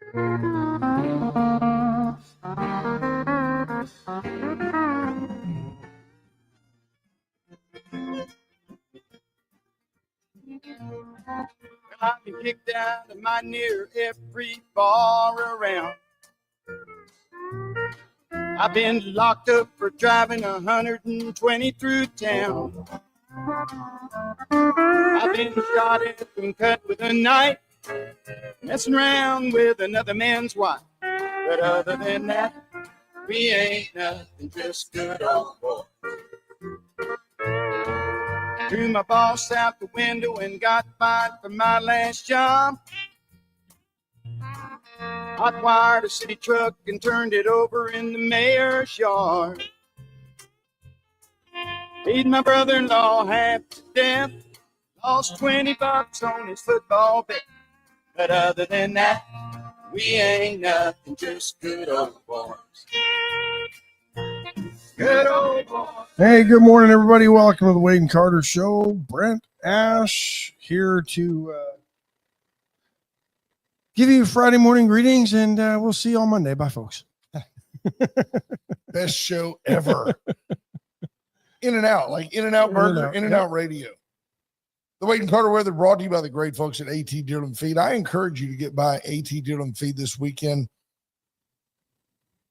I've been kicked out of my near every bar around. I've been locked up for driving 120 through town. I've been shot at and cut with a knife, messing around with another man's wife. But other than that, we ain't nothing, just good old boys. Threw my boss out the window and got fired for my last job. Hot-wired a city truck and turned it over in the mayor's yard. Beat my brother-in-law half to death. Lost $20 on his football bet. But other than that, we ain't nothing, just good old boys. Good old boys. Hey, good morning, everybody. Welcome to the Wade and Carter Show. Brent Ash here to give you Friday morning greetings, and we'll see you on Monday. Bye, folks. Best show ever. In and out, like In and Out Burger, In and Out Radio. The Wade and Carter weather brought to you by the great folks at AT Deerland Feed. I encourage you to get by AT Deerland Feed this weekend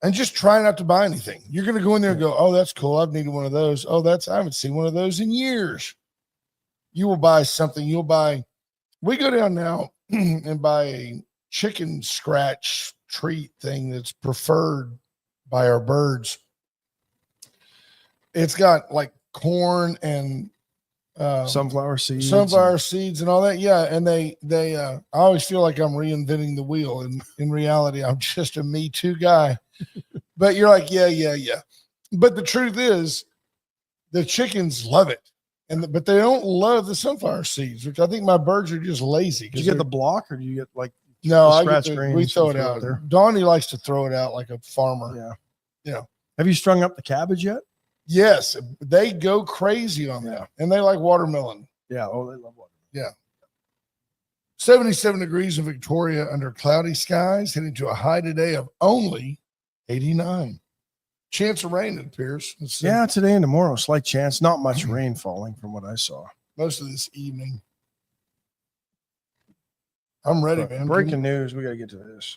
and just try not to buy anything. You're going to go in there and go, oh, that's cool. I've needed one of those. Oh, I haven't seen one of those in years. You will buy something. We go down now and buy a chicken scratch treat thing that's preferred by our birds. It's got like corn and sunflower seeds and all that. Yeah. And I always feel like I'm reinventing the wheel. And in reality, I'm just a Me Too guy. But you're like, yeah. But the truth is, the chickens love it. But they don't love the sunflower seeds, which I think my birds are just lazy. Do you get the block, or do you get like no? We throw it out there. Donnie likes to throw it out like a farmer. Yeah. Have you strung up the cabbage yet? Yes, they go crazy on that, and they like watermelon. Yeah. Oh, they love watermelon. Yeah. 77 degrees in Victoria under cloudy skies, heading to a high today of only 89. Chance of rain, it appears. Yeah, today and tomorrow, slight chance. Not much rain falling from what I saw. Most of this evening. I'm ready, man. Breaking news. We got to get to this.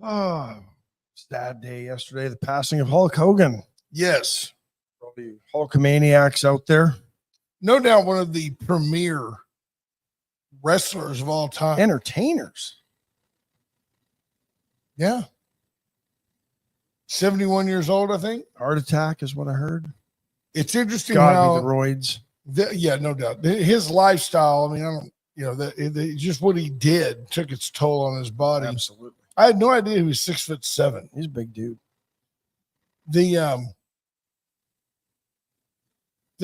Oh, sad day yesterday. The passing of Hulk Hogan. Yes. Probably Hulkamaniacs out there. No doubt one of the premier wrestlers of all time. Entertainers. Yeah. 71 years old, I think. Heart attack is what I heard. It's interesting how the roids. Yeah, no doubt. His lifestyle, I mean, just what he did took its toll on his body. Absolutely. I had no idea he was 6'7". He's a big dude. The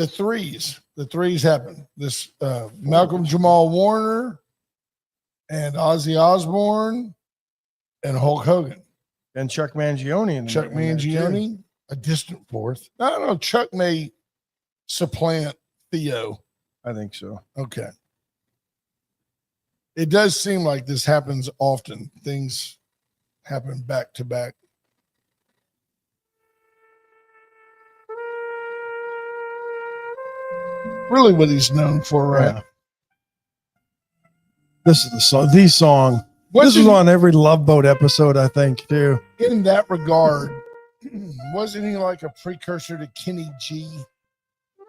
threes happened. This Malcolm Jamal Warner and Ozzy Osbourne and Hulk Hogan. And Chuck Mangione. A distant fourth. I don't know. Chuck may supplant Theo. I think so. Okay. It does seem like this happens often. Things happen back to back. Really what he's known for, right? Yeah. This is the song. This was on every Love Boat episode, I think, too. In that regard, wasn't he like a precursor to Kenny G?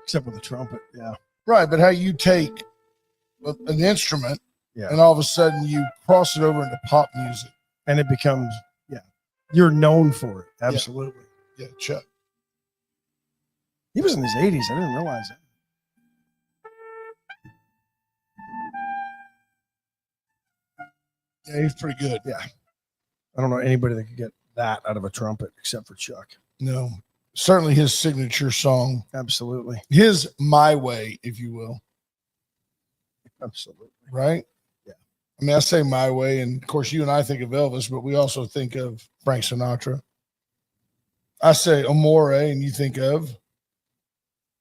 Except with the trumpet, yeah. Right, but how you take an instrument and all of a sudden you cross it over into pop music. And it becomes, you're known for it. Absolutely. Yeah, Chuck. He was in his 80s. I didn't realize that. Yeah, he's pretty good. Yeah. I don't know anybody that could get that out of a trumpet except for Chuck. No. certainly his signature song. Absolutely. His My Way, if you will. Absolutely. Right? Yeah. I mean, I say My Way, and of course you and I think of Elvis, but we also think of Frank Sinatra. I say Amore, and you think of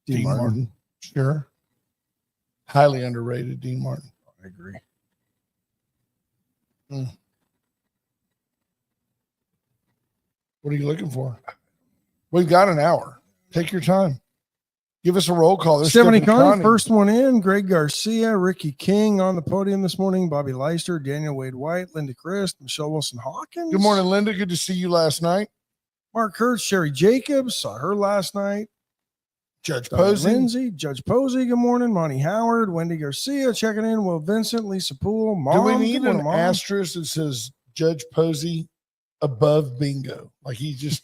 Dean Martin. Sure. Highly underrated Dean Martin. I agree. What are you looking for? We've got an hour. Take your time. Give us a roll call. There's Stephanie Connie, first one in. Greg Garcia, Ricky King on the podium this morning. Bobby Leister, Daniel Wade White, Linda Christ, Michelle Wilson Hawkins. Good morning, Linda. Good to see you last night. Mark Kurtz, Sherry Jacobs, saw her last night. Judge Posey. Lindsay, Judge Posey, good morning. Monty Howard, Wendy Garcia checking in. Will Vincent, Lisa Poole, Mom. Do we need morning, an Mom. asterisk that says Judge Posey above bingo? Like he just,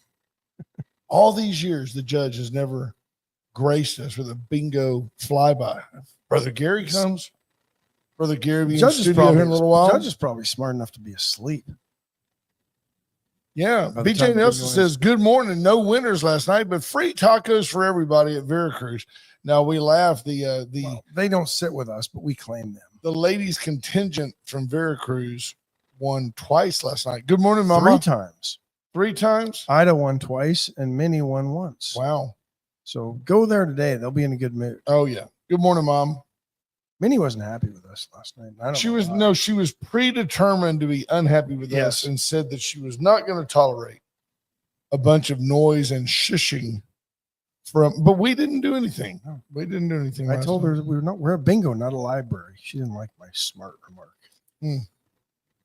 all these years, the judge has never graced us with a bingo flyby. Brother Gary comes. Brother Gary be in the studio here in a little while. Judge is probably smart enough to be asleep. Yeah. BJ Nelson says, good morning. No winners last night, but free tacos for everybody at Veracruz. Now we laugh. Well, they don't sit with us, but we claim them. The ladies contingent from Veracruz won twice last night. Good morning, Mama. 3 times. 3 times? Ida won twice and Minnie won once. Wow. So go there today. They'll be in a good mood. Oh, yeah. Good morning, Mom. Minnie wasn't happy with us last night. She was predetermined to be unhappy with us and said that she was not going to tolerate a bunch of noise and shushing but we didn't do anything. No, we didn't do anything. I told her we're a bingo, not a library. She didn't like my smart remark.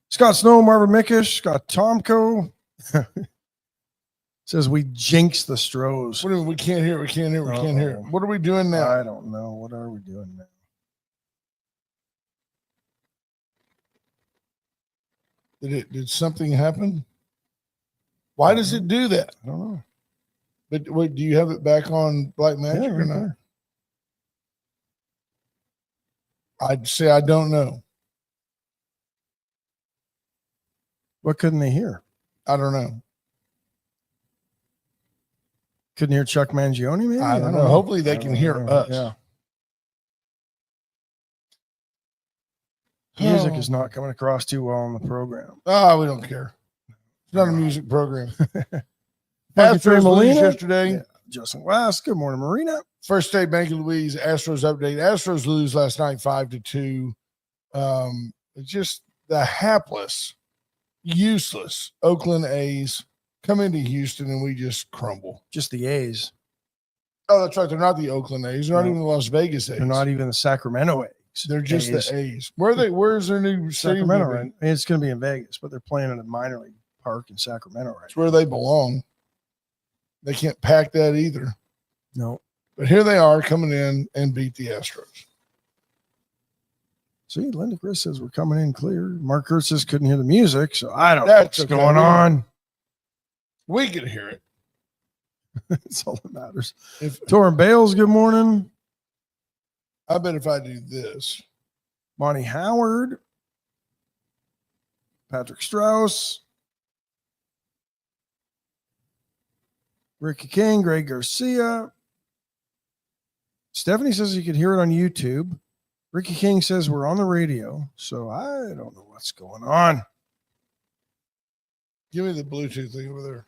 Scott Snow, Marvin Mickish, Scott Tomko says we jinx the Stros. What do you mean? We can't hear. We can't hear. We can't hear. What are we doing now? I don't know. What are we doing now? Did something happen? Why does it do that? I don't know. But wait, do you have it back on Black Magic or not? There. I'd say I don't know. What couldn't they hear? I don't know. Couldn't hear Chuck Mangione, maybe? I don't know. Hopefully they can hear us. Yeah. Music is not coming across too well on the program. Oh, we don't care. It's not a music program. Astros lose yesterday. Yeah. Justin West. Good morning, Marina. First State Bank of Louise. Astros update. Astros lose last night 5-2. It's just the hapless, useless Oakland A's come into Houston and we just crumble. Just the A's. Oh, that's right. They're not the Oakland A's. They're not even the Las Vegas A's. They're not even the Sacramento A's. They're just the A's. Where are they? Where's their new Sacramento? Right? It's going to be in Vegas, but they're playing at a minor league park in Sacramento. Right? It's where they belong. They can't pack that either. No. But here they are coming in and beat the Astros. See, Linda Chris says we're coming in clear. Mark Kurtz says couldn't hear the music, so I don't know what's going on. We could hear it. That's all that matters. Torrin Bales, good morning. I bet if I do this. Monty Howard. Patrick Strauss. Ricky King, Greg Garcia. Stephanie says you could hear it on YouTube. Ricky King says we're on the radio, so I don't know what's going on. Give me the Bluetooth thing over there.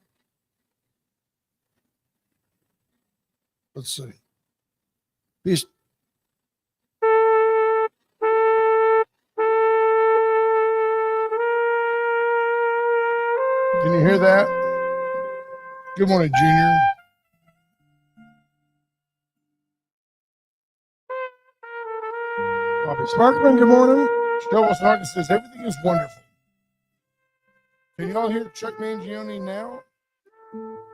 Let's see. Peace. Can you hear that? Good morning, Junior. Bobby Sparkman, good morning. Joel Snarkin says everything is wonderful. Can y'all hear Chuck Mangione now?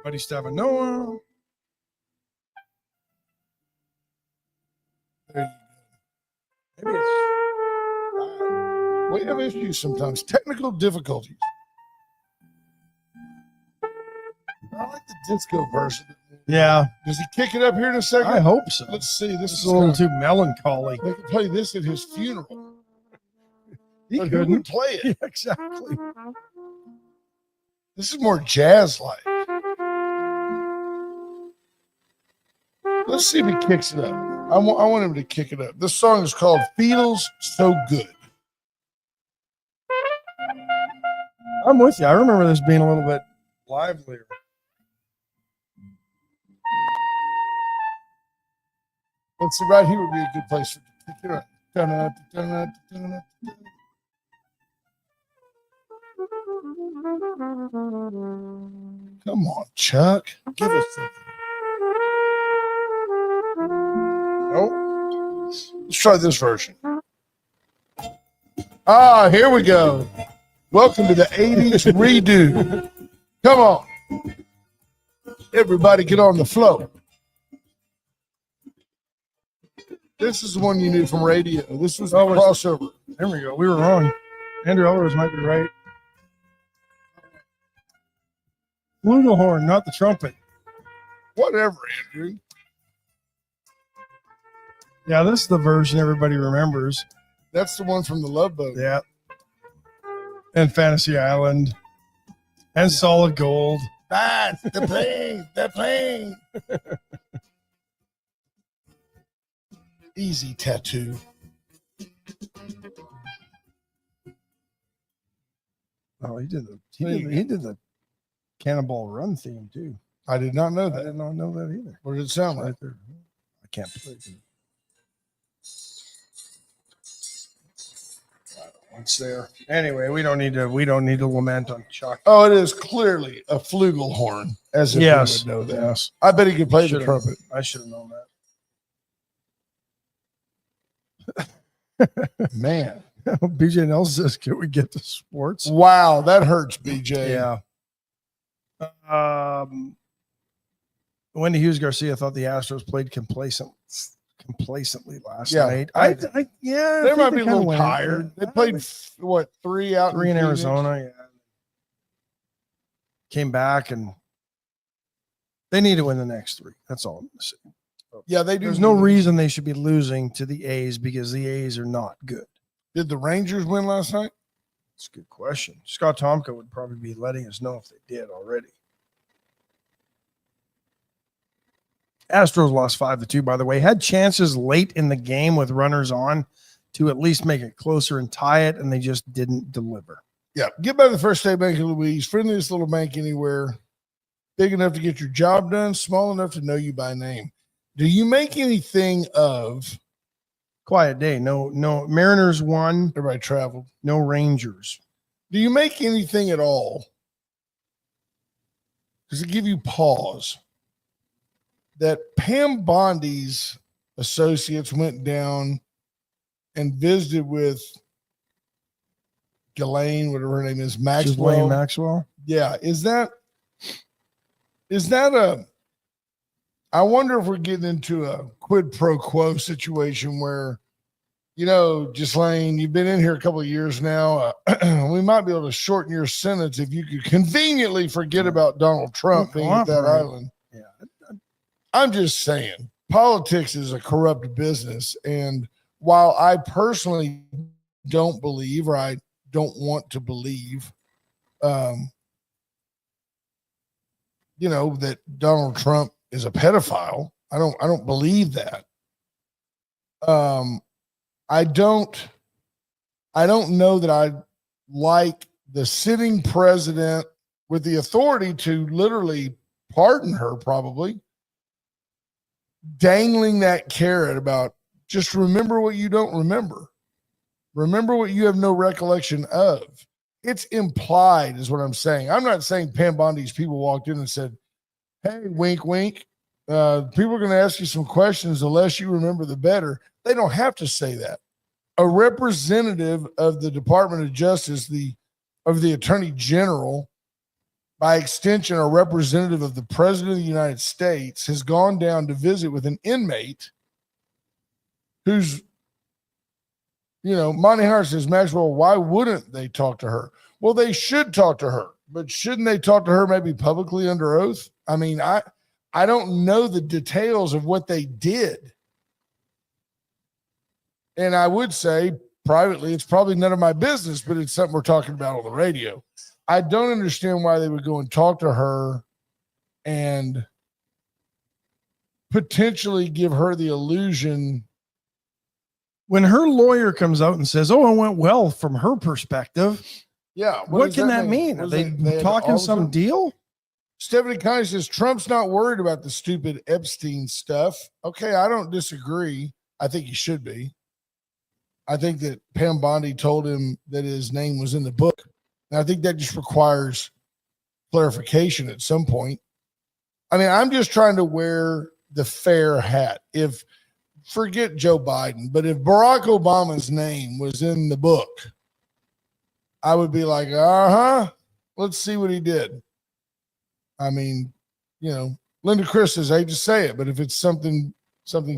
Buddy Stavanoa. There you go. Maybe it's we have issues sometimes. Technical difficulties. I like the disco version. Yeah. Does he kick it up here in a second? I hope so. Let's see. This is a little too melancholy. They could play this at his funeral. He but couldn't who would play it? Yeah, exactly. This is more jazz-like. Let's see if he kicks it up. I want him to kick it up. This song is called Feels So Good. I'm with you. I remember this being a little bit livelier. Let's see, right here would be a good place to kick it up. Come on, Chuck. Give us something. Nope. Let's try this version. Ah, here we go. Welcome to the 80s redo. Come on. Everybody get on the floor. This is the one you knew from radio. This was the crossover. There we go. We were wrong. Andrew Ellers might be right. Flugelhorn, not the trumpet. Whatever, Andrew. Yeah, this is the version everybody remembers. That's the one from the Love Boat. Yeah. And Fantasy Island. And Solid Gold. That's the plane. The plane. Easy Tattoo. Oh, he did the Cannonball Run theme too. I did not know I that. did not know that either. What did it sound like? Right there. I can't play it. It's there. Anyway, we don't need to lament on Chuck. Oh, it is clearly a flugelhorn, as if Yes. we would know that. Yes. I bet he could play Should've. the trumpet. I should have known that. Man. BJ Nelson says, can we get to sports? Wow, that hurts, BJ. Yeah. Wendy Hughes Garcia thought the Astros played complacently last night. They might be a little tired. They played what, three in Phoenix? Arizona. Yeah. Came back and they need to win the next three. That's all I'm going to say. Yeah, they do. There's no reason they should be losing to the A's because the A's are not good. Did the Rangers win last night? That's a good question. Scott Tomka would probably be letting us know if they did already. Astros lost 5-2, by the way. Had chances late in the game with runners on to at least make it closer and tie it, and they just didn't deliver. Yeah. Get by the First State Bank of Louise. Friendliest little bank anywhere. Big enough to get your job done. Small enough to know you by name. Do you make anything of Quiet day. No. Mariners won. everybody traveled? No Rangers. Do you make anything at all? Does it give you pause that Pam Bondi's associates went down and visited with Ghislaine, whatever her name is, Maxwell? Ghislaine Maxwell. Yeah. Is that I wonder if we're getting into a quid pro quo situation where, Ghislaine, you've been in here a couple of years now. We might be able to shorten your sentence if you could conveniently forget about Donald Trump being at that island. Yeah. I'm just saying, politics is a corrupt business. And while I personally don't believe, or I don't want to believe, that Donald Trump is a pedophile. I don't believe that. I don't know that I like the sitting president with the authority to literally pardon her, probably dangling that carrot about just remember what you don't remember. Remember what you have no recollection of. It's implied is what I'm saying. I'm not saying Pam Bondi's people walked in and said, hey, wink, wink. People are going to ask you some questions. The less you remember, the better. They don't have to say that. A representative of the Department of Justice, of the Attorney General, by extension, a representative of the President of the United States, has gone down to visit with an inmate who's, Monty Hart says, Maxwell, why wouldn't they talk to her? Well, they should talk to her, but shouldn't they talk to her maybe publicly under oath? I mean, I don't know the details of what they did. And I would say privately, it's probably none of my business, but it's something we're talking about on the radio. I don't understand why they would go and talk to her and potentially give her the illusion. When her lawyer comes out and says, "Oh, it went well from her perspective," Yeah. what can that mean? Are they talking some deal? Stephanie Connie says Trump's not worried about the stupid Epstein stuff. Okay, I don't disagree. I think he should be. I think that Pam Bondi told him that his name was in the book. And I think that just requires clarification at some point. I mean, I'm just trying to wear the fair hat. Forget Joe Biden, but if Barack Obama's name was in the book, I would be like, let's see what he did. I mean, Linda Chris says, I hate to say it, but if it's something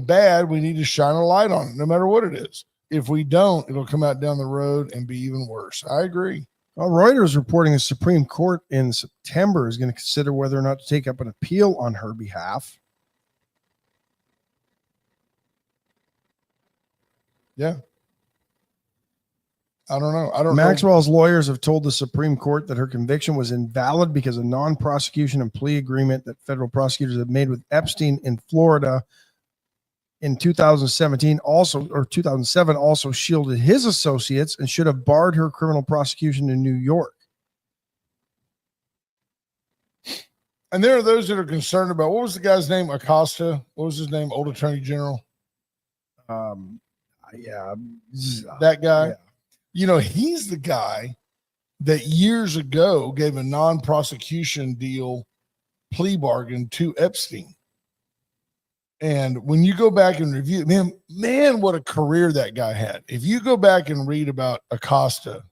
bad, we need to shine a light on it, no matter what it is. If we don't, it'll come out down the road and be even worse. I agree. Well, Reuters reporting the Supreme Court in September is going to consider whether or not to take up an appeal on her behalf. Yeah. I don't know. Maxwell's lawyers have told the Supreme Court that her conviction was invalid because a non-prosecution and plea agreement that federal prosecutors have made with Epstein in Florida in 2007 also shielded his associates and should have barred her criminal prosecution in New York. And there are those that are concerned about, what was the guy's name? Acosta. What was his name? Old Attorney General. That guy. Yeah. He's the guy that years ago gave a non-prosecution deal plea bargain to Epstein. And when you go back and review, man, what a career that guy had. If you go back and read about Acosta,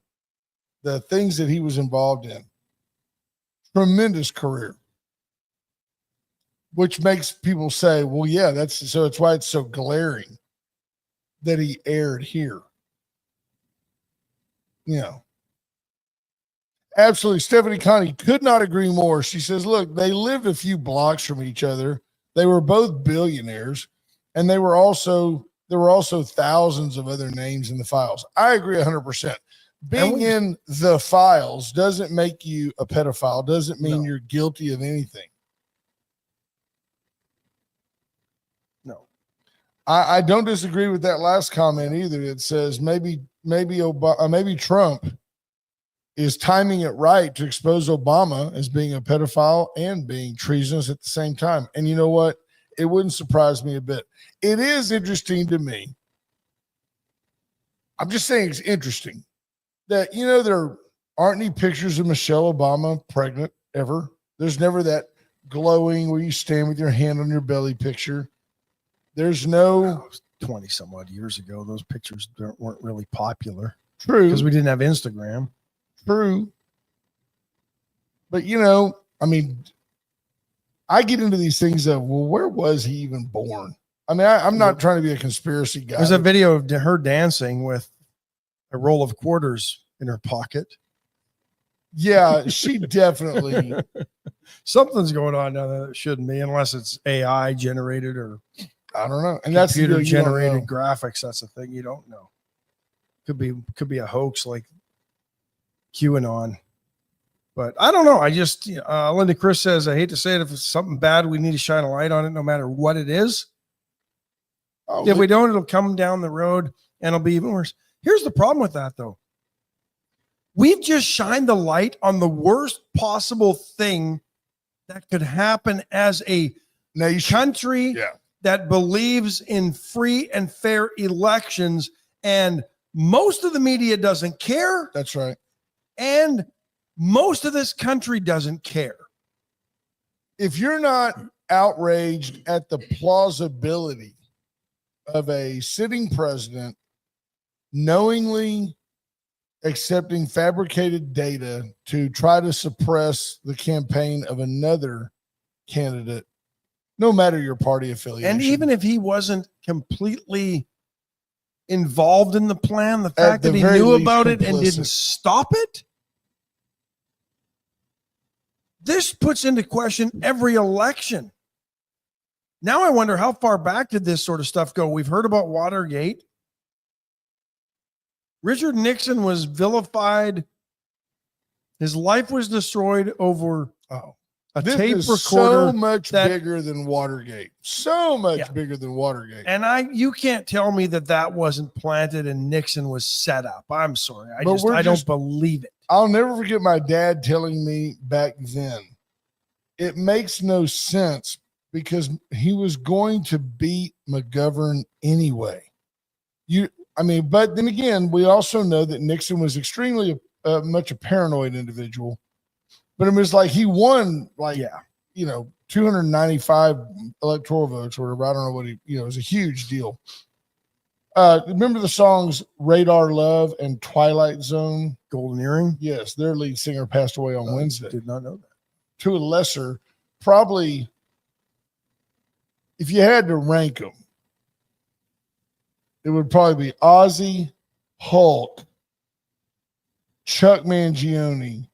the things that he was involved in, tremendous career, which makes people say, well, yeah, that's why it's so glaring that he aired here. Absolutely. Stephanie Connie could not agree more. She says, look, they lived a few blocks from each other. They were both billionaires, and there were also thousands of other names in the files. I agree 100%. Being in the files doesn't make you a pedophile, doesn't mean you're guilty of anything. No. I don't disagree with that last comment either. It says maybe Trump is timing it right to expose Obama as being a pedophile and being treasonous at the same time. And you know what? It wouldn't surprise me a bit. It is interesting to me. I'm just saying it's interesting that, there aren't any pictures of Michelle Obama pregnant ever. There's never that glowing where you stand with your hand on your belly picture. There's no 20 some odd years ago. Those pictures weren't really popular. True. Because we didn't have Instagram. True. But, I get into these things of, well, where was he even born? I mean, I'm not trying to be a conspiracy guy. There's a video of her dancing with a roll of quarters in her pocket. Yeah, she definitely. Something's going on down there that shouldn't be, unless it's AI generated or I don't know. And computer generated graphics. That's the thing you don't know. Could be a hoax like QAnon. But I don't know. I just, Linda Chris says, I hate to say it, if it's something bad, we need to shine a light on it no matter what it is. If we don't, it'll come down the road and it'll be even worse. Here's the problem with that, though. We've just shined the light on the worst possible thing that could happen as a country that believes in free and fair elections, and most of the media doesn't care. That's right. And most of this country doesn't care. If you're not outraged at the plausibility of a sitting president knowingly accepting fabricated data to try to suppress the campaign of another candidate, no matter your party affiliation. And even if he wasn't completely involved in the plan, the fact that he knew about it and didn't stop it, this puts into question every election. Now I wonder, how far back did this sort of stuff go? We've heard about Watergate. Richard Nixon was vilified. His life was destroyed over A This tape is recorder so much that- bigger than Watergate. So much Yeah. bigger than Watergate. And you can't tell me that wasn't planted and Nixon was set up. I'm sorry. I But we're don't just- believe it. I'll never forget my dad telling me back then, it makes no sense because he was going to beat McGovern anyway. But then again, we also know that Nixon was extremely much a paranoid individual. But it was like he won, 295 electoral votes or whatever. I don't know what it was a huge deal. Remember the songs Radar Love and Twilight Zone? Golden Earring? Yes, their lead singer passed away on Wednesday. Did not know that. To a lesser, probably, if you had to rank them, it would probably be Ozzy, Hulk, Chuck Mangione,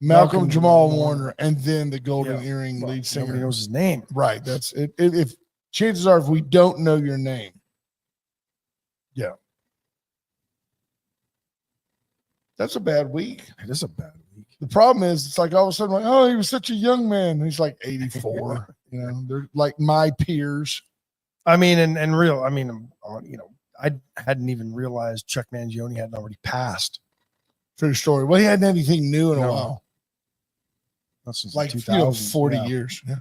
Malcolm Jamal Warner, and then the Golden Earring lead singer. Nobody knows his name. Right. That's it. If chances are, if we don't know your name, that's a bad week. It is a bad week. The problem is, it's like all of a sudden, he was such a young man. He's like 84. They're like my peers. I hadn't even realized Chuck Mangione hadn't already passed. True story. Well, he hadn't had anything new in a No. while. Not since Like 2000. 40 years. Yeah.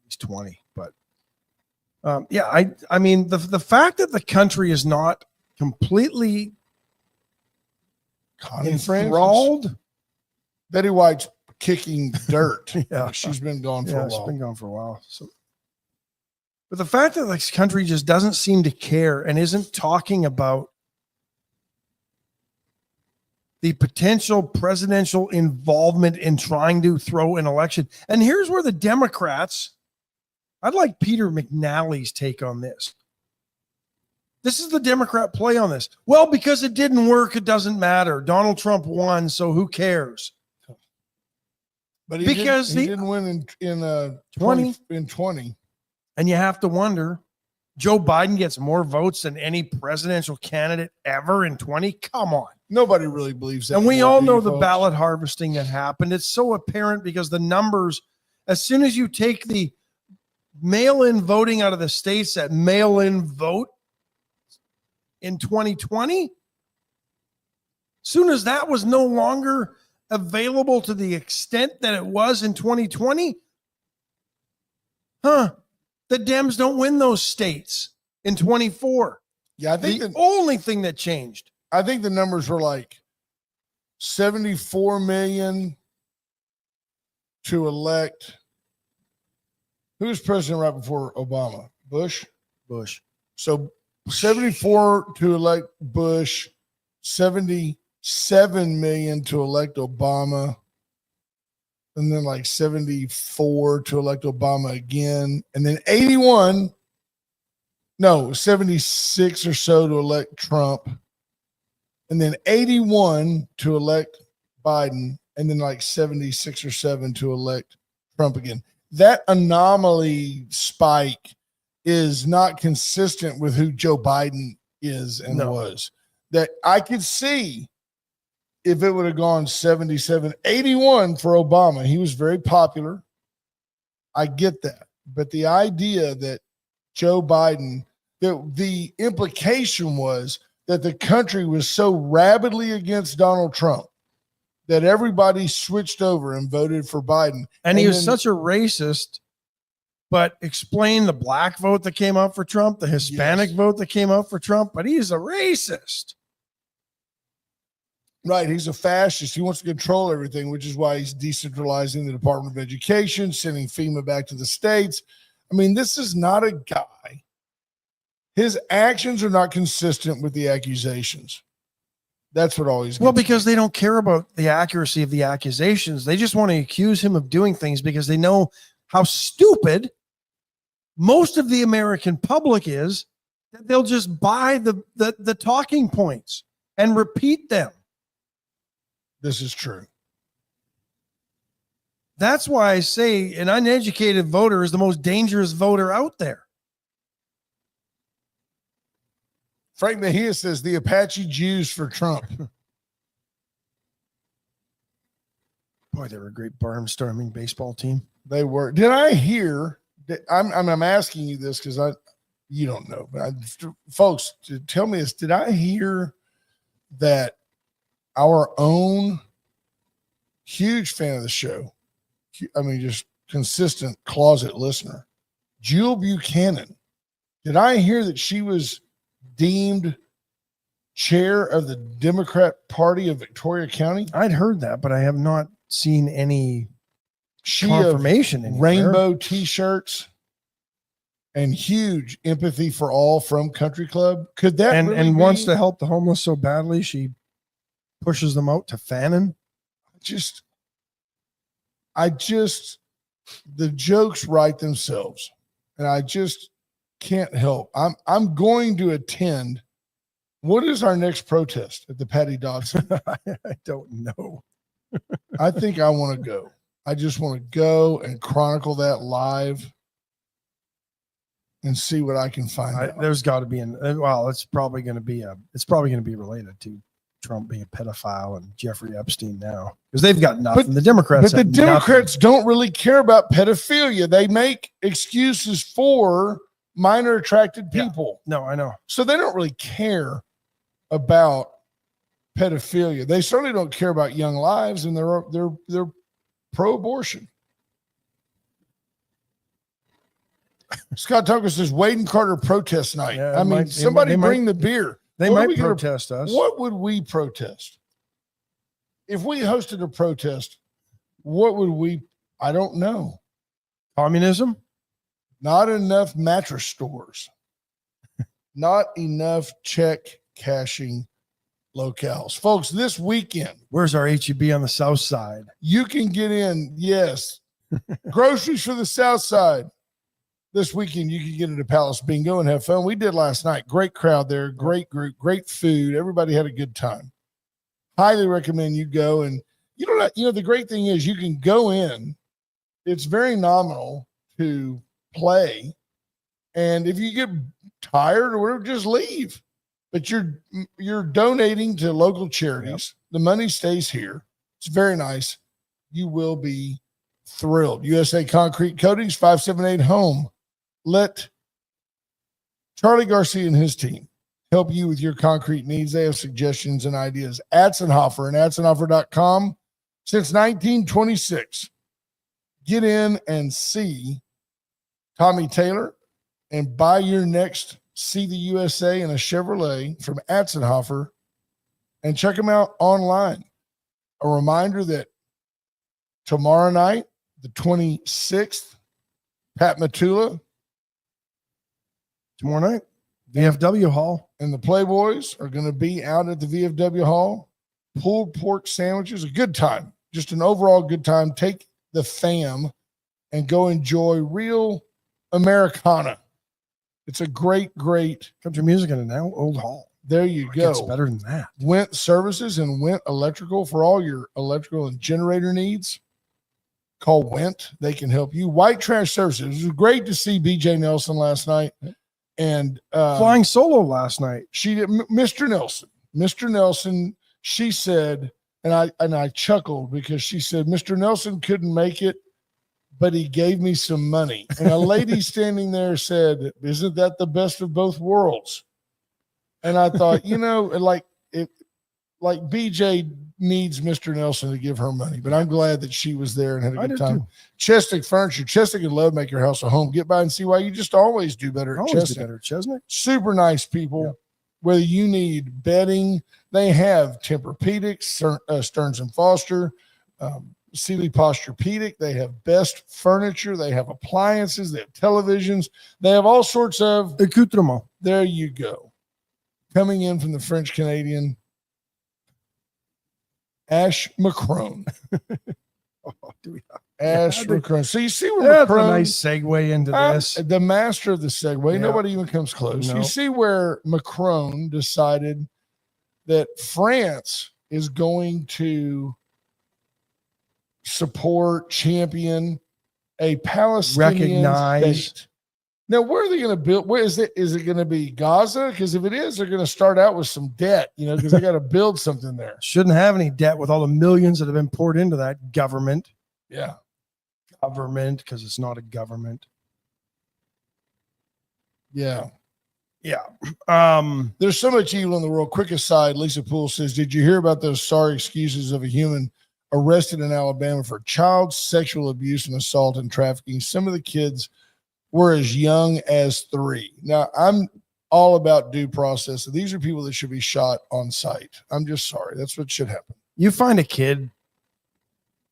He's 20. But the fact that the country is not completely Connie Francis. enthralled. Betty White's kicking dirt. Yeah. She's been gone for a It's while. been gone for a while. So, but the fact that this country just doesn't seem to care and isn't talking about the potential presidential involvement in trying to throw an election. And here's where the Democrats, I'd like Peter McNally's take on this. This is the Democrat play on this. Well, because it didn't work, it doesn't matter. Donald Trump won, so who cares? But he didn't win in 20. And you have to wonder, Joe Biden gets more votes than any presidential candidate ever in 20? Come on. Nobody really believes that. And we anymore, all do know you, the folks? ballot harvesting that happened. It's so apparent because the numbers, as soon as you take the mail-in voting out of the states that mail-in vote in 2020, soon as that was no longer available to the extent that it was in 2020, the Dems don't win those states in 24. Yeah, I think The only thing that changed. I think the numbers were like 74 million to elect. Who was president right before Obama? Bush. So 74 to elect Bush, 77 million to elect Obama, and then like 74 to elect Obama again, and then 76 or so to elect Trump, and then 81 to elect Biden, and then like 76 or 7 to elect Trump again. That anomaly spike is not consistent with who Joe Biden is and was. That I could see if it would have gone 77, 81 for Obama. He was very popular. I get that. But the idea that Joe Biden, the implication was that the country was so rabidly against Donald Trump that everybody switched over and voted for Biden. And he was such a racist, but explain the black vote that came out for Trump, the Hispanic vote that came out for Trump, but he's a racist. Right. He's a fascist. He wants to control everything, which is why he's decentralizing the Department of Education, sending FEMA back to the states. I mean, this is not a guy. His actions are not consistent with the accusations. That's what always. Well, because they don't care about the accuracy of the accusations. They just want to accuse him of doing things because they know how stupid most of the American public is, that they'll just buy the talking points and repeat them. This is true. That's why I say an uneducated voter is the most dangerous voter out there. Frank Mejia says the Apache Jews for Trump. Boy, they were a great barnstorming baseball team. They were. Did I hear? I'm asking you this because you don't know, but folks, tell me this. Did I hear that our own huge fan of the show, I mean, just consistent closet listener, Jewel Buchanan, did I hear that she was deemed chair of the Democrat Party of Victoria County? I'd heard that, but I have not seen any confirmation. Rainbow T-shirts and huge empathy for all from Country Club. Could that and wants to help the homeless so badly she pushes them out to Fannin? The jokes write themselves, and I just can't help. I'm going to attend. What is our next protest at the Patty Dodson? I don't know. I think I want to go. I just want to go and chronicle that live and see what I can find out. There's got to be it's probably going to be related to Trump being a pedophile and Jeffrey Epstein now, because they've got nothing. The Democrats, but the Democrats don't really care about pedophilia. They make excuses for minor attracted people. Yeah. No, I know. So they don't really care about pedophilia. They certainly don't care about young lives, and they're pro-abortion. Scott Tucker says Wade and Carter protest night. Yeah, somebody bring the beer. They might protest us. What would we protest? If we hosted a protest, what would we? I don't know. Communism? Not enough mattress stores. Not enough check cashing locales. Folks, this weekend. Where's our HEB on the south side? You can get in, yes. Groceries for the south side. This weekend, you can get into Palace Bingo and have fun. We did last night. Great crowd there. Great group. Great food. Everybody had a good time. Highly recommend you go. And the great thing is you can go in. It's very nominal to play. And if you get tired or whatever, just leave. But you're donating to local charities. Yep. The money stays here. It's very nice. You will be thrilled. USA Concrete Coatings, 578 Home. Let Charlie Garcia and his team help you with your concrete needs. They have suggestions and ideas. Atzenhofer and atzenhofer.com since 1926. Get in and see Tommy Taylor and buy your next See the USA in a Chevrolet from Atzenhofer and check them out online. A reminder that tomorrow night, the 26th, Pat Matula. Tomorrow night, VFW Hall. And the Playboys are going to be out at the VFW Hall. Pulled pork sandwiches, a good time. Just an overall good time. Take the fam and go enjoy real Americana. It's a great country music in an old hall. There you go. It's better than that. Went Services and Went Electrical for all your electrical and generator needs. Call Went. They can help you. White Trash Services. It was great to see BJ Nelson last night. And flying solo last night. She did. Mr. Nelson, she said, and I chuckled because she said, Mr. Nelson couldn't make it, but he gave me some money. And a lady standing there said, isn't that the best of both worlds? And I thought, like BJ needs Mr. Nelson to give her money, but I'm glad that she was there and had a good time. Chesnick Furniture. Chesnick and Love make your house a home. Get by and see why you just always do better at Chesnick. Super nice people. Yep. Whether you need bedding, they have Tempur-Pedic, Stearns and Foster, Sealy Posturepedic. They have best furniture. They have appliances. They have televisions. They have all sorts of accoutrement. There you go. Coming in from the French Canadian, Ash McCrone. Ash McCrone. So you see where that's a nice segue into this. The master of the segue. Yeah. Nobody even comes close. No. You see where Macron decided that France is going to support, champion a Palestinian state. Now, where are they going to build? Where is it? Is it going to be Gaza? Because if it is, they're going to start out with some debt, because they got to build something there. Shouldn't have any debt with all the millions that have been poured into that government. Yeah. Government, because it's not a government. Yeah. Yeah. There's so much evil in the world. Quick aside, Lisa Poole says, did you hear about those sorry excuses of a human arrested in Alabama for child sexual abuse and assault and trafficking? Some of the kids were as young as 3. Now, I'm all about due process. These are people that should be shot on sight. I'm just sorry. That's what should happen. You find a kid.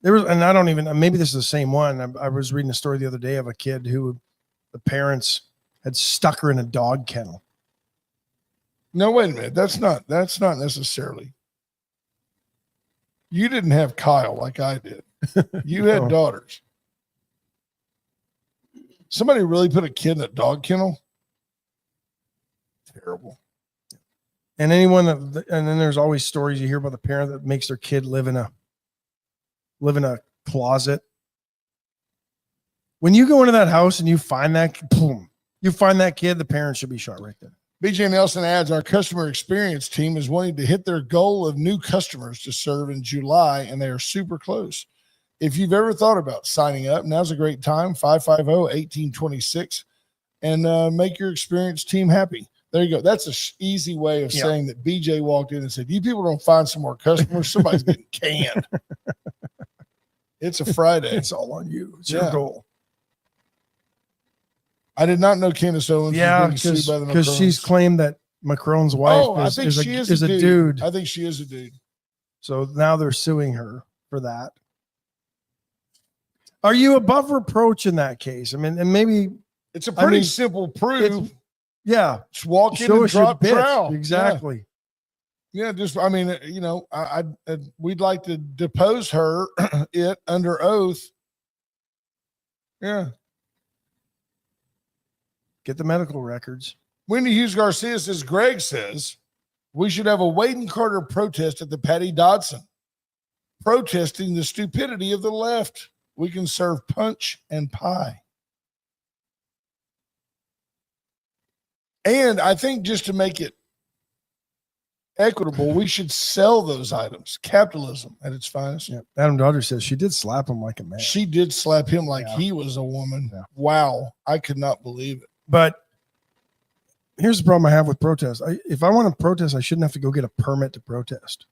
There was, and I don't even, maybe this is the same one. I was reading a story the other day of a kid who the parents had stuck her in a dog kennel. No, wait a minute. That's not necessarily. You didn't have Kyle like I did. You had daughters. Somebody really put a kid in a dog kennel? Terrible. And anyone that, and then there's always stories you hear about the parent that makes their kid live in a closet. When you go into that house and you find that, boom, you find that kid, the parent should be shot right there. BJ Nelson adds, our customer experience team is wanting to hit their goal of new customers to serve in July, and they are super close. If you've ever thought about signing up, now's a great time, 550-1826, and make your experience team happy. There you go. That's an easy way of saying that BJ walked in and said, you people don't find some more customers, somebody's getting canned. It's a Friday. It's all on you. It's your goal. I did not know Candace Owens was being sued by the Macrons. Because she's claimed that Macron's wife is a dude. I think she is a dude. So now they're suing her for that. Are you above reproach in that case? I mean, and maybe it's a pretty simple proof. Just walk in and drop trowel. Exactly. Yeah, just we'd like to depose her under oath. Yeah. Get the medical records. Wendy Hughes Garcia says, Greg says, we should have a Wade and Carter protest at the Patty Dodson, protesting the stupidity of the left. We can serve punch and pie. And I think just to make it equitable, we should sell those items. Capitalism at its finest. Yeah. Adam Dodger says she did slap him like a man. She did slap him like he was a woman. Yeah. Wow. I could not believe it. But here's the problem I have with protests. If I want to protest, I shouldn't have to go get a permit to protest.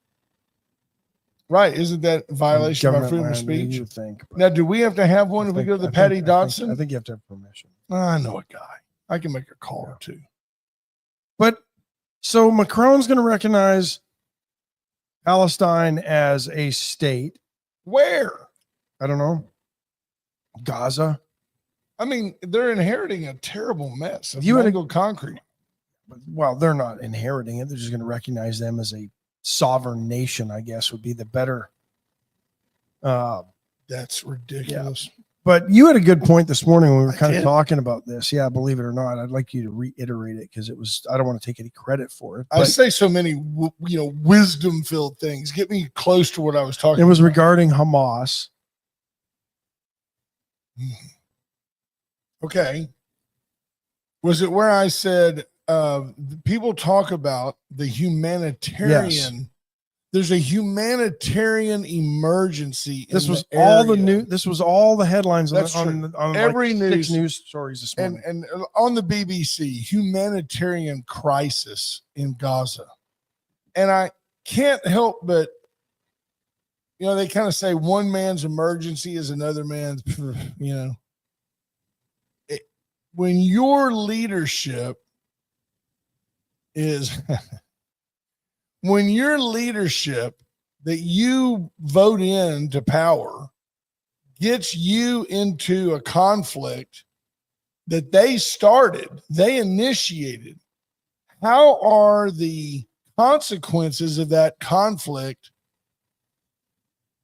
Right. Isn't that a violation of our freedom of speech? You would think. Now, do we have to have one if we go to the Patty Dodson? I think you have to have permission. I know a guy. I can make a call or two. But so Macron's going to recognize Palestine as a state. Where? I don't know. Gaza. I mean, they're inheriting a terrible mess of mangled concrete. Well, they're not inheriting it. They're just going to recognize them as a sovereign nation, I guess, would be the better. That's ridiculous. Yeah. But you had a good point this morning when we were kind of talking about this. Yeah, believe it or not, I'd like you to reiterate it because I don't want to take any credit for it. I say so many, wisdom-filled things. Get me close to what I was talking about. It was regarding Hamas. Okay. Was it where I said people talk about the humanitarian? Yes. There's a humanitarian emergency. This was all the news. This was all the headlines on every like 6 news stories this morning. And on the BBC, humanitarian crisis in Gaza. And I can't help but, they kind of say one man's emergency is another man's, when your leadership is when your leadership that you vote into power gets you into a conflict that they started, they initiated, how are the consequences of that conflict,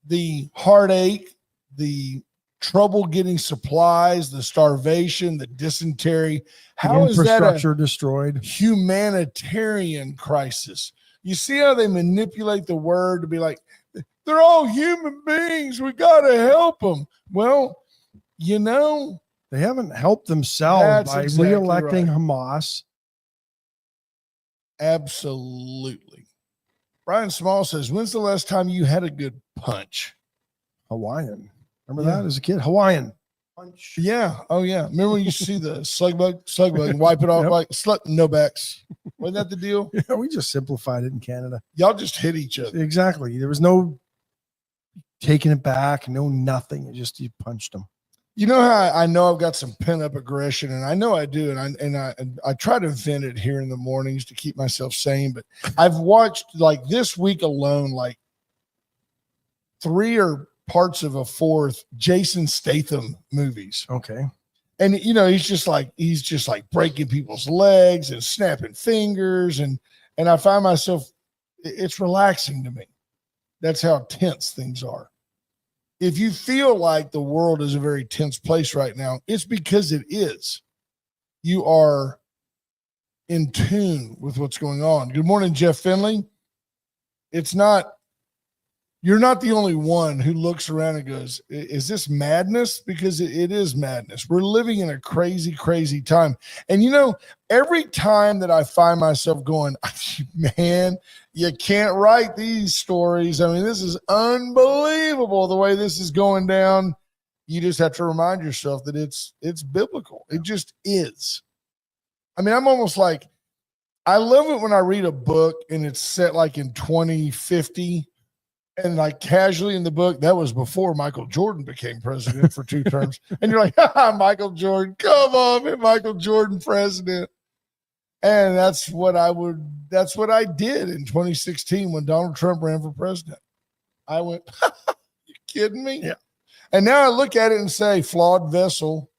the heartache, the trouble getting supplies, the starvation, the dysentery, how is that infrastructure destroyed? Humanitarian crisis. You see how they manipulate the word to be like, they're all human beings. We got to help them. Well, They haven't helped themselves That's by exactly re-electing right. Hamas. Absolutely. Brian Small says, when's the last time you had a good punch? Hawaiian. Remember that as a kid? Hawaiian punch. Yeah. Oh, yeah. Remember when you see the slug bug, and wipe it off Yep. like no backs? Wasn't that the deal? Yeah, we just simplified it in Canada. Y'all just hit each other. Exactly. There was no taking it back, no nothing. You punched them. You know how I know I've got some pent up aggression, and I know I do, and I try to vent it here in the mornings to keep myself sane. But I've watched like this week alone, like 3 or parts of a 4th Jason Statham movies. Okay. And he's just like breaking people's legs and snapping fingers, and I find myself, it's relaxing to me. That's how tense things are. If you feel like the world is a very tense place right now, it's because it is. You are in tune with what's going on. Good morning, Jeff Finley. You're not the only one who looks around and goes, is this madness? Because it is madness. We're living in a crazy, crazy time. And every time that I find myself going, man, you can't write these stories. I mean, this is unbelievable the way this is going down. You just have to remind yourself that it's biblical. It just is. I mean, I'm almost like, I love it when I read a book and it's set like in 2050. And like casually in the book, that was before Michael Jordan became president for 2 terms. And you're like, Michael Jordan, come on, man, Michael Jordan president. And that's what I did in 2016 when Donald Trump ran for president. I went, you kidding me? Yeah. And now I look at it and say, flawed vessel.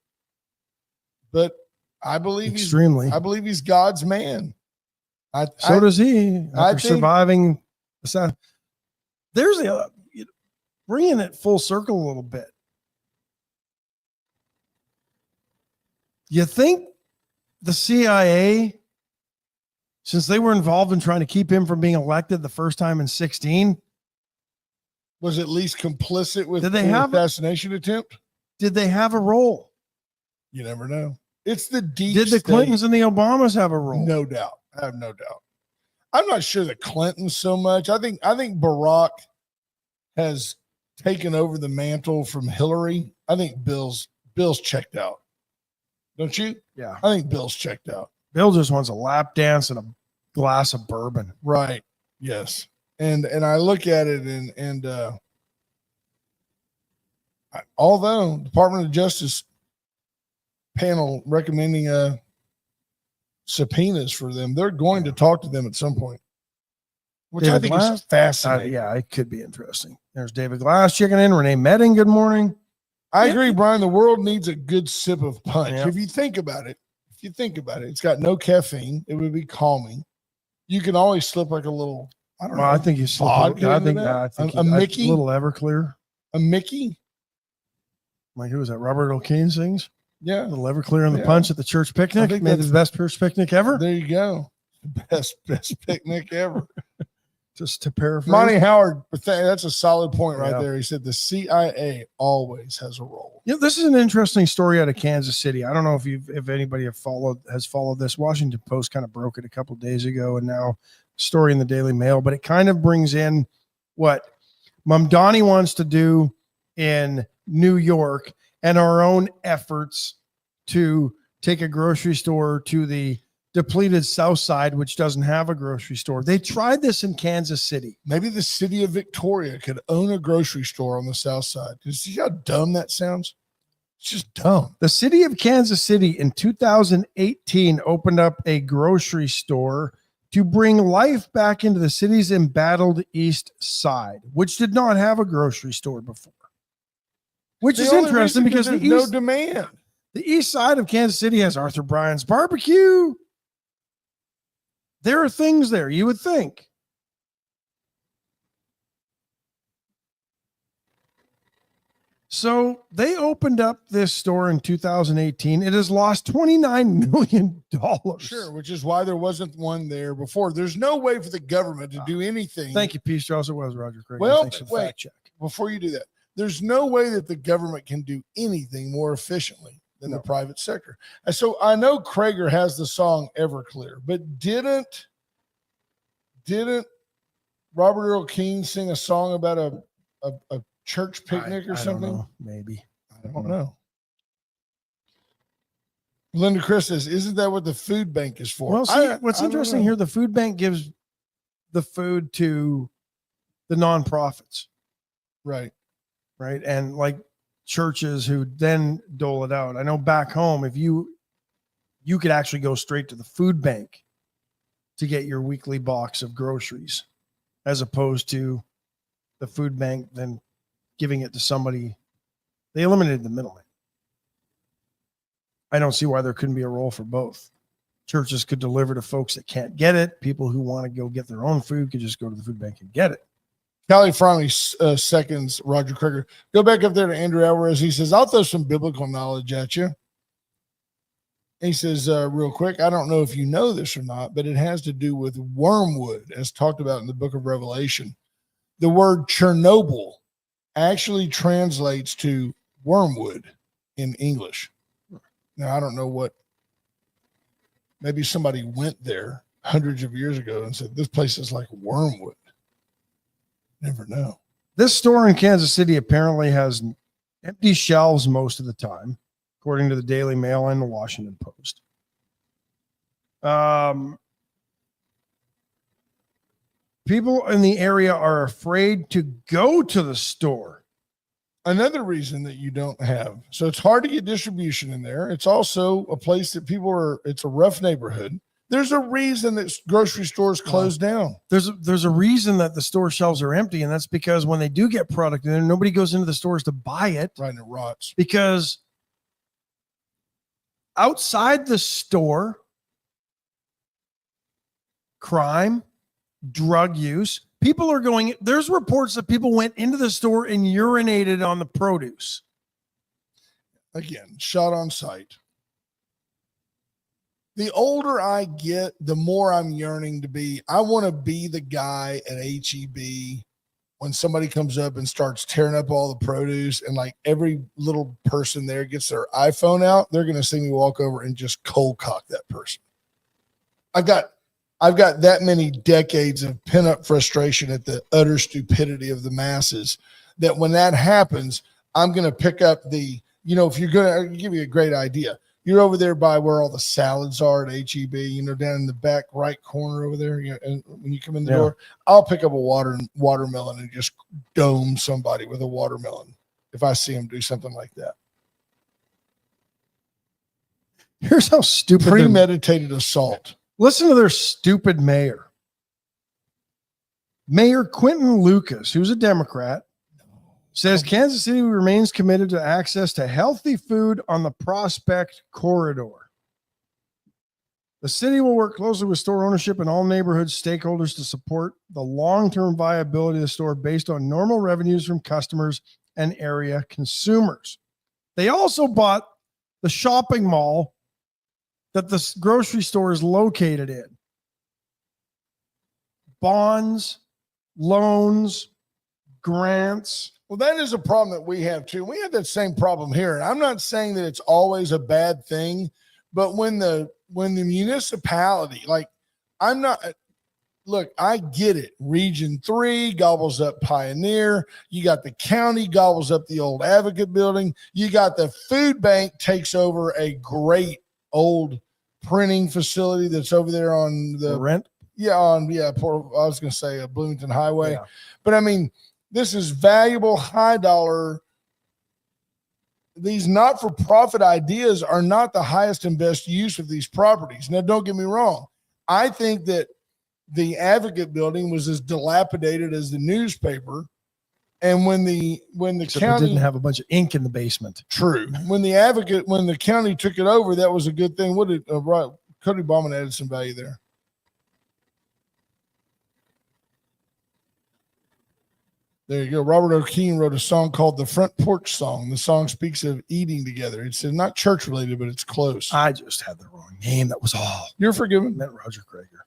But I believe he's God's man. So does he. After surviving the there's bringing it full circle a little bit. You think the CIA, since they were involved in trying to keep him from being elected the first time in 2016, was at least complicit with the assassination attempt? Did they have a role? You never know. It's the deep Did the state. Clintons and the Obamas have a role? No doubt. I have no doubt. I'm not sure the Clintons so much. I think Barack has taken over the mantle from Hillary. I think Bill's checked out. Don't you? Yeah. I think Bill's checked out. Bill just wants a lap dance and a glass of bourbon. Right. Yes. And I look at it and although Department of Justice panel recommending subpoenas for them, they're going to talk to them at some point, which David I think Glass? is fascinating. Yeah, it could be interesting. There's David Glass checking in. Renee Medding, good morning. I agree, Brian. The world needs a good sip of punch. Yeah. If you think about it, it's got no caffeine. It would be calming. You can always slip like a little, I don't know. I think you slip. vodka I into think that. a Mickey, a little Everclear. a Mickey. Like who was that? Robert O'Kane sings. Yeah. A little Everclear and the Yeah. punch at the church picnic. think Maybe the best church picnic ever. There you go. Best picnic ever. Just to paraphrase. Monty Howard, that's a solid point right Yeah. there. He said the CIA always has a role. Yeah, this is an interesting story out of Kansas City. I don't know if anybody has followed this. Washington Post kind of broke it a couple of days ago, and now story in the Daily Mail. But it kind of brings in what Mamdani wants to do in New York and our own efforts to take a grocery store to the depleted South Side, which doesn't have a grocery store. They tried this in Kansas City. Maybe the city of Victoria could own a grocery store on the South Side. You see how dumb that sounds? It's just dumb. The city of Kansas City in 2018 opened up a grocery store to bring life back into the city's embattled East Side, which did not have a grocery store before. Which is interesting because there's no demand. The East Side of Kansas City has Arthur Bryant's barbecue. There are things there, you would think. So they opened up this store in 2018. It has lost $29 million. Sure, which is why there wasn't one there before. There's no way for the government to do anything. Thank you, Peace Charles. It was Roger Craig. Well, Thanks for the wait. fact check. Before you do that, there's no way that the government can do anything more efficiently than the private sector. And so I know Krager has the song Everclear, but didn't Robert Earl Keen sing a song about a church picnic or something? Don't know. Maybe. I don't know. Linda Chris says, isn't that what the food bank is for? Well, see, what's interesting here, the food bank gives the food to the nonprofits. Right. Right. And like churches who then dole it out. I know back home, if you could actually go straight to the food bank to get your weekly box of groceries, as opposed to the food bank then giving it to somebody. They eliminated the middleman. I don't see why there couldn't be a role for both. Churches could deliver to folks that can't get it. People who want to go get their own food could just go to the food bank and get it. Callie Frowney seconds Roger Krager. Go back up there to Andrew Alvarez. He says, I'll throw some biblical knowledge at you. He says, real quick, I don't know if you know this or not, but it has to do with wormwood, as talked about in the book of Revelation. The word Chernobyl actually translates to wormwood in English. Now, I don't know what, maybe somebody went there hundreds of years ago and said, this place is like wormwood. Never know. This store in Kansas City apparently has empty shelves most of the time, according to the Daily Mail and the Washington Post. People in the area are afraid to go to the store. Another reason that you don't have. So it's hard to get distribution in there. It's also a place that it's a rough neighborhood. There's a reason that grocery stores close down. There's a reason that the store shelves are empty, and that's because when they do get product in there, nobody goes into the stores to buy it. Right, and it rots. Because outside the store, crime, drug use, people are going, there's reports that people went into the store and urinated on the produce. Again, shot on sight. The older I get, the more I'm yearning to be. I want to be the guy at HEB when somebody comes up and starts tearing up all the produce, and like every little person there gets their iPhone out, they're going to see me walk over and just cold cock that person. I've got that many decades of pent-up frustration at the utter stupidity of the masses that when that happens, I'm going to pick up if you're going to give you a great idea. You're over there by where all the salads are at HEB, down in the back right corner over there. And when you come in the door, I'll pick up a watermelon and just dome somebody with a watermelon if I see them do something like that. Here's how stupid. Premeditated assault. Listen to their stupid mayor. Mayor Quentin Lucas, who's a Democrat, says Kansas City remains committed to access to healthy food on the Prospect Corridor. The city will work closely with store ownership and all neighborhood stakeholders to support the long-term viability of the store based on normal revenues from customers and area consumers. They also bought the shopping mall that the grocery store is located in. Bonds, loans, grants. Well, that is a problem that we have too. We have that same problem here. And I'm not saying that it's always a bad thing, but when the municipality, I get it. Region 3 gobbles up Pioneer. You got the county gobbles up the old Advocate building. You got the food bank takes over a great old printing facility that's over there on the rent. Yeah. I was going to say Bloomington Highway, but I mean, this is valuable, high dollar. These not-for-profit ideas are not the highest and best use of these properties. Now, don't get me wrong. I think that the Advocate building was as dilapidated as the newspaper. And when the county didn't have a bunch of ink in the basement. True. When the county took it over, that was a good thing. Cody Bauman added some value there. There you go. Robert O'Keefe wrote a song called The Front Porch Song. The song speaks of eating together. It's not church related, but it's close. I just had the wrong name. That was all. You're forgiven. I meant Roger Krager.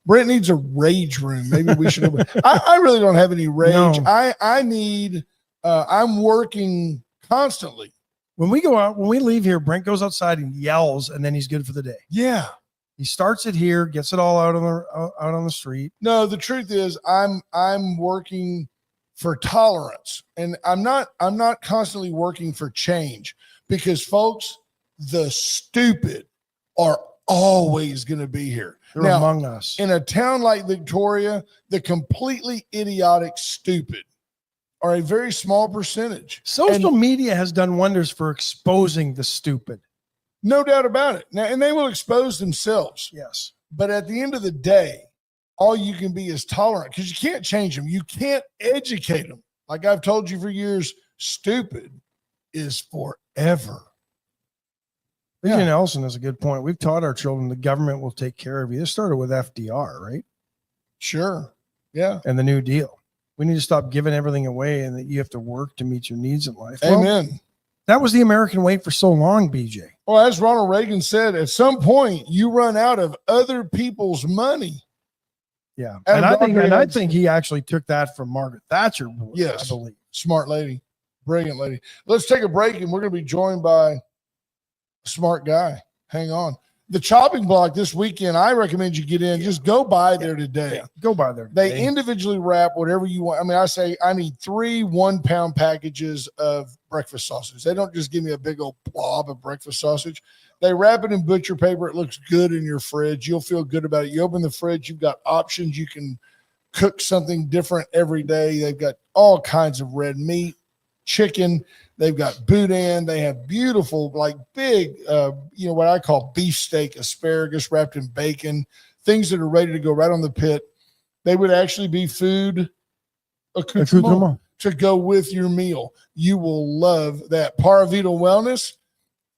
Brent needs a rage room. Maybe we should. I really don't have any rage. No. I need. I'm working constantly When we go out, when we leave here, Brent goes outside and yells, and then he's good for the day. Yeah. He starts it here, gets it all out on the street. No, the truth is I'm working for tolerance, and I'm not constantly working for change, because folks, the stupid are always going to be here. They're Now, among us. in a town like Victoria, the completely idiotic stupid are a very small percentage. Social media has done wonders for exposing the stupid. No doubt about it. Now, and they will expose themselves. Yes. But at the end of the day, all you can be is tolerant, because you can't change them. You can't educate them. Like I've told you for years, stupid is forever. Yeah. Nelson has a good point. We've taught our children the government will take care of you. This started with FDR, right? Sure. Yeah. And the New Deal. We need to stop giving everything away, and that you have to work to meet your needs in life. Amen. Well, that was the American way for so long, BJ. Well, as Ronald Reagan said, at some point you run out of other people's money. Yeah. And I think he actually took that from Margaret Thatcher. Yes. I believe. Smart lady. Brilliant lady. Let's take a break, and we're going to be joined by a smart guy. Hang on. The chopping block this weekend, I recommend you get in. Just go by there today. Yeah. Go by there today. They individually wrap whatever you want. I mean, I say I need 3 1-pound packages of breakfast sausage. They don't just give me a big old blob of breakfast sausage. They wrap it in butcher paper. It looks good in your fridge. You'll feel good about it. You open the fridge, you've got options. You can cook something different every day. They've got all kinds of red meat, chicken. They've got boudin. They have beautiful, like big, what I call beefsteak asparagus wrapped in bacon, things that are ready to go right on the pit. They would actually be food accoutrement to go with your meal. You will love that. Paravita Wellness.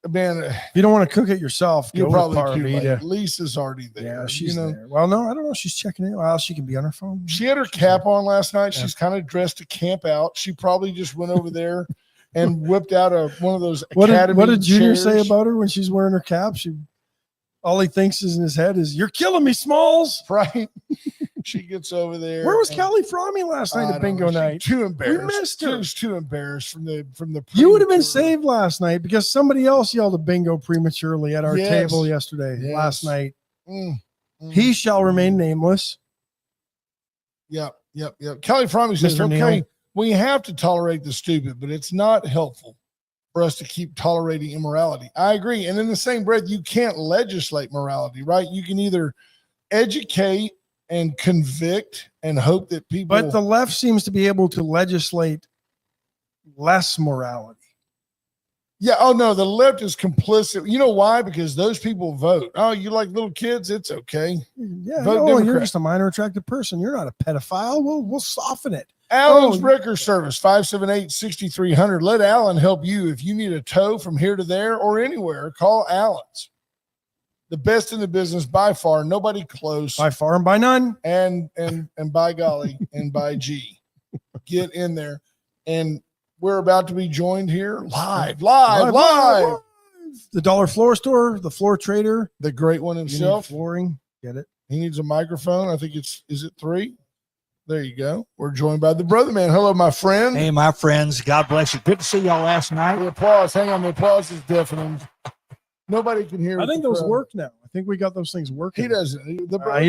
Man, if you don't want to cook it yourself, you're probably too late. Paravita. Lisa's already there. Yeah, she's there. Well, no, I don't know. She's checking in. Well, she can be on her phone. She had her cap on last night. Yeah. She's kind of dressed to camp out. She probably just went over there and whipped out one of those Academy What did Junior chairs. say about her when she's wearing her cap? All he thinks is in his head is, "You're killing me, Smalls." Right. She gets over there. Where was Kelly Frommy last night at bingo night? Too embarrassed. We missed her. She was too embarrassed from the. You would have been saved last night because somebody else yelled a bingo prematurely at our table last night. He shall remain nameless. Yep. Kelly Frommy says, "Okay, we have to tolerate the stupid, but it's not helpful for us to keep tolerating immorality." I agree. And in the same breath, you can't legislate morality, right? You can either educate and convict and hope that people. But the left seems to be able to legislate less morality. Yeah. Oh, no, the left is complicit. You know why? Because those people vote. Oh, you like little kids? It's okay. Yeah. Vote you're just a minor attractive person. You're not a pedophile. We'll soften it. Alan's Wrecker Service, 578-6300. Let Alan help you. If you need a tow from here to there or anywhere, call Alan's. The best in the business by far, nobody close. By far and by none. And by golly, and by G. Get in there. And we're about to be joined here live. The Dollar Floor Store, the Floor Trader. The great one himself. Flooring. Get it? He needs a microphone. I think is it 3? There you go. We're joined by the brother man. Hello, my friend. Hey, my friends. God bless you. Good to see y'all last night. The applause. Hang on. The applause is deafening. Nobody can hear. I think those work now. I think we got those things working. He doesn't. He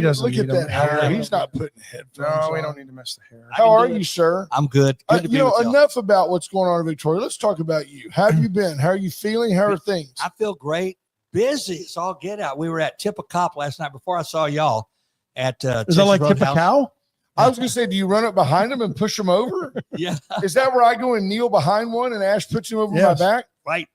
doesn't. Look at that hair. He's not putting headphones on. No, we don't need to mess the hair. How are you, sir? I'm good. Good to be with y'all. Enough about what's going on in Victoria. Let's talk about you. How have you been? How are you feeling? How are things? I feel great. Busy. It's all get out. We were at Tip a Cop last night before I saw y'all at Is that like Tip a Cow? I was going to say, do you run up behind them and push them over? Yeah. Is that where I go and kneel behind one and Ash puts him over my back? Right.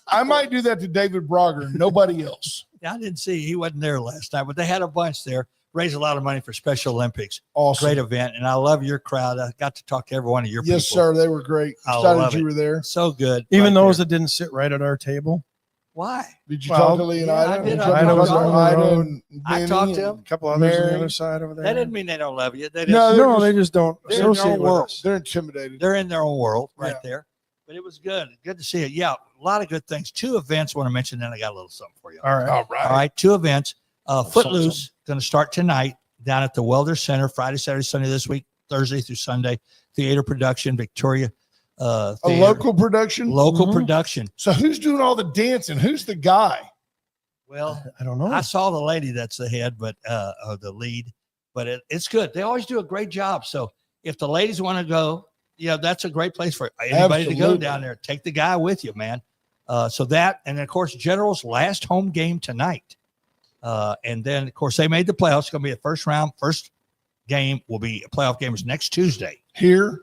I might do that to David Brogger, nobody else. I didn't see. He wasn't there last night, but they had a bunch there. Raised a lot of money for Special Olympics. Awesome. Great event. And I love your crowd. I got to talk to every one of your people. Yes, sir. They were great. Excited you were there. So good. Even those that didn't sit right at our table. Why? Did you talk to Lee and Ida? I did. I talked to them. A couple others on the other side over there. That didn't mean they don't love you. They just don't associate with us. They're intimidated. They're in their own world right there. But it was good. Good to see it. Yeah, a lot of good things. 2 events I want to mention, then I got a little something for you. All right. 2 events. Footloose going to start tonight down at the Welder Center, Friday, Saturday, Sunday this week, Thursday through Sunday. Theater production, Victoria A theater. local production. Local production. So who's doing all the dancing? Who's the guy? Well, I don't know. I saw the lady that's the head, but or the lead, but it's good. They always do a great job. So if the ladies want to go, that's a great place for anybody to go Absolutely. down there. Take the guy with you, man. So that, and of course, General's last home game tonight. And then, of course, they made the playoffs. It's going to be a first round. First game will be a playoff game is next Tuesday. Here.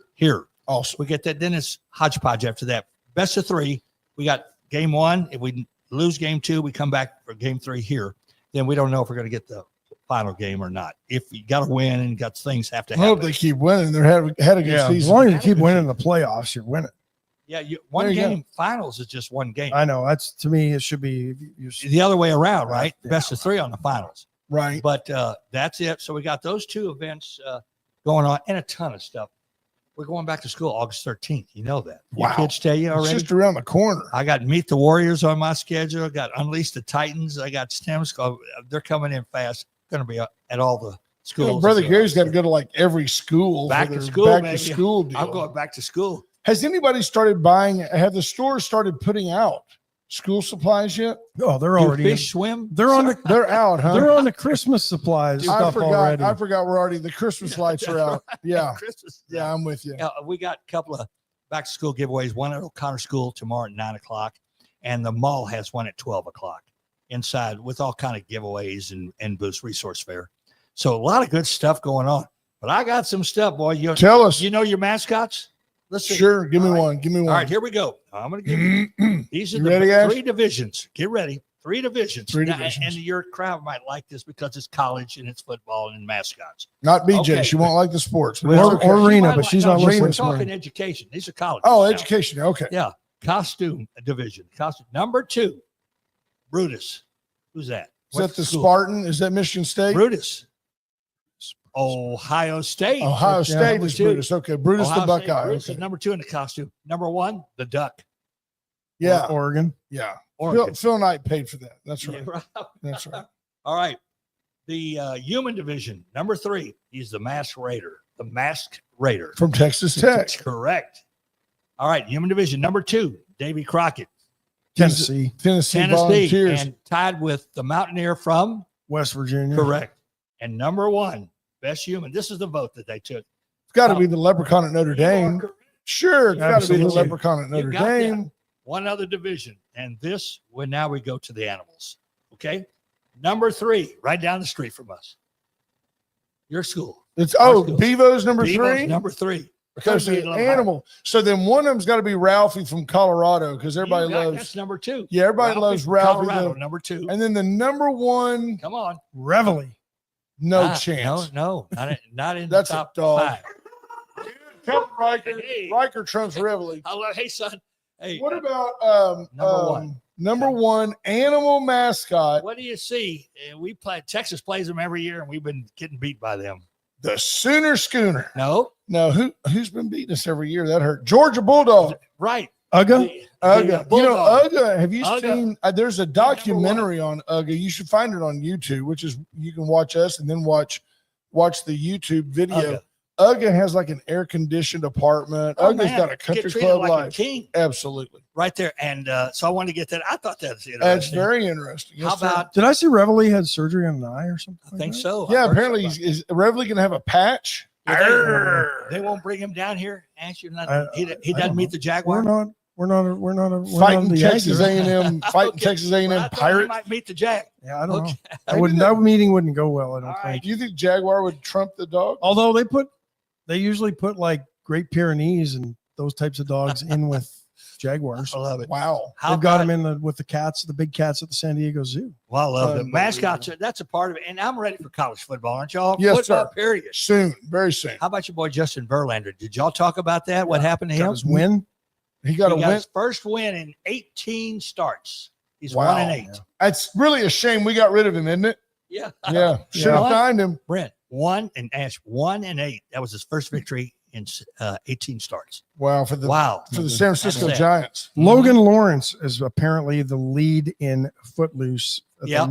Also, we get that. Then it's hodgepodge after that. Best of three. We got game one. If we lose game two, we come back for game three here. Then we don't know if we're going to get the final game or not. If you got to win and got things have to I happen. hope they keep winning. They're had a good Yeah, as season. long as you keep winning the playoffs, you're winning. Yeah, There one you go. game finals is just one game. I know. That's to me. It should be. The other way around, right? Yeah. Best of three on the finals. Right. But that's it. So we got those two events going on and a ton of stuff. We're going back to school August 13th. You know that. Your Wow. kids tell you It's already? just around the corner. I got Meet the Warriors on my schedule. I got Unleash the Titans. I got STEM school. They're coming in fast. Going to be at all the schools. Brother Gary's got to go to like every school. Back for to their school, Back baby. to school deal. I'm going back to school. Has anybody started buying? Have the stores started putting out school supplies yet? Oh, they're Do already. fish swim? They're on the. They're out, huh? They're on the Christmas supplies I stuff forgot. already. I forgot. We're already the Christmas lights are out. Yeah, Christmas. yeah, I'm with you. We got a couple of back to school giveaways. One at O'Connor School tomorrow at 9:00, and the mall has one at 12:00 inside with all kind of giveaways and booths, resource fair. So a lot of good stuff going on. But I got some stuff, boy. Tell us. You know your mascots? Let's see. Sure, give me All right. one. Give me one. All right, here we go. I'm going to give you these are You the ready, Ash? 3 divisions. Get ready. 3 divisions. Three Now, divisions. And your crowd might like this because it's college and it's football and mascots. Not BJ. Okay. She won't like the sports. But Or- it's okay. or Rena, might but like- she's not no, listening We're this morning. talking education. These are college. Oh, education. Okay. Yeah. Costume division. Costume. Number 2, Brutus. Who's that? Is that the Spartan? Is that Michigan State? Brutus. Ohio State. Ohio Yeah, State number is 2. Brutus. Okay, Brutus Ohio the State, Buckeye. Brutus Okay. is number 2 in the costume. Number 1, the Duck. Yeah, Oregon. yeah. Oregon. Phil Knight paid for that. That's right. Yeah, right. That's right. All right. The human division, number 3, he's the Masked Raider. The Masked Raider. From Texas Tech. Correct. All right. Human division, number 2, Davy Crockett, Tennessee, Tennessee Tennessee, Volunteers. and tied with the Mountaineer from West Virginia. correct. And number 1, best human. This is the vote that they took. It's got to be the Leprechaun at Notre Dame. Sure, it's got to be the Absolutely. Leprechaun at Notre got that. Dame. One other division. And this, now we go to the animals. Okay. Number 3, right down the street from us. Your school. It's Our schools. Bevo's number Bevo's 3. Number 3. Because Could be the a little animal. So then one of them's got to be Ralphie from Colorado because everybody loves. That's number 2. Yeah, everybody loves from Ralphie. Colorado, the- number 2. And then the number 1, Come on. Reveille. no chance. No, not in That's the a top dog. 5. Tell Riker. Hey. Riker trumps Reveille. Hey, son. Hey, What about number 1 animal mascot, what do you see? We play. Texas plays them every year, and we've been getting beat by them. the Sooner Schooner? No, No, who's been beating us every year? That hurt. Georgia Bulldog. right. Uga. Uga. You know, Bulldog. Uga, have you Uga. seen? There's a documentary on Uga. You should find it on YouTube, which is you can watch us and then watch the YouTube video. Uga has like an air conditioned apartment. Oh, Uga's man. got a Get country treated club like a life. king Absolutely. right there. And so I wanted to get that. I thought that was interesting. That's very interesting. How Yes, sir. about? Did I see Reveille had surgery on an eye or something? I think like so. Yeah, I heard apparently something is Reveille going to have a patch? about it. They won't bring him down here. Ask you not. He I doesn't don't meet know. the that? Jaguar. Fighting the Texas Yankees. A&M, fighting Okay. Texas A&M Well, I thought he Pirates. might meet the Jag. Yeah, I don't Okay. know. I wouldn't. That meeting wouldn't go well. I don't All think. right. Do you think Jaguar would trump the dog? Although they usually put like Great Pyrenees and those types of dogs in with Jaguars. I love it. Wow. How They've got about- them with the cats, the big cats at the San Diego Zoo. Well, I love the Unbelievable. mascots. That's a part of it. And I'm ready for college football, aren't y'all? Yes, football, sir. period. Soon, very soon. How about your boy Justin Verlander? Did y'all talk about that? What happened to Got him? his win. He got He a got win. his first win in 18 starts. He's Wow. 1-8. It's really a shame we got rid of him, isn't it? Yeah. Yeah. Should have Yeah. signed him. Brent, 1-8. That was his first victory in 18 starts. Wow. For the Wow. San Francisco That's it. Giants. Logan Lawrence is apparently the lead in Footloose at Yep.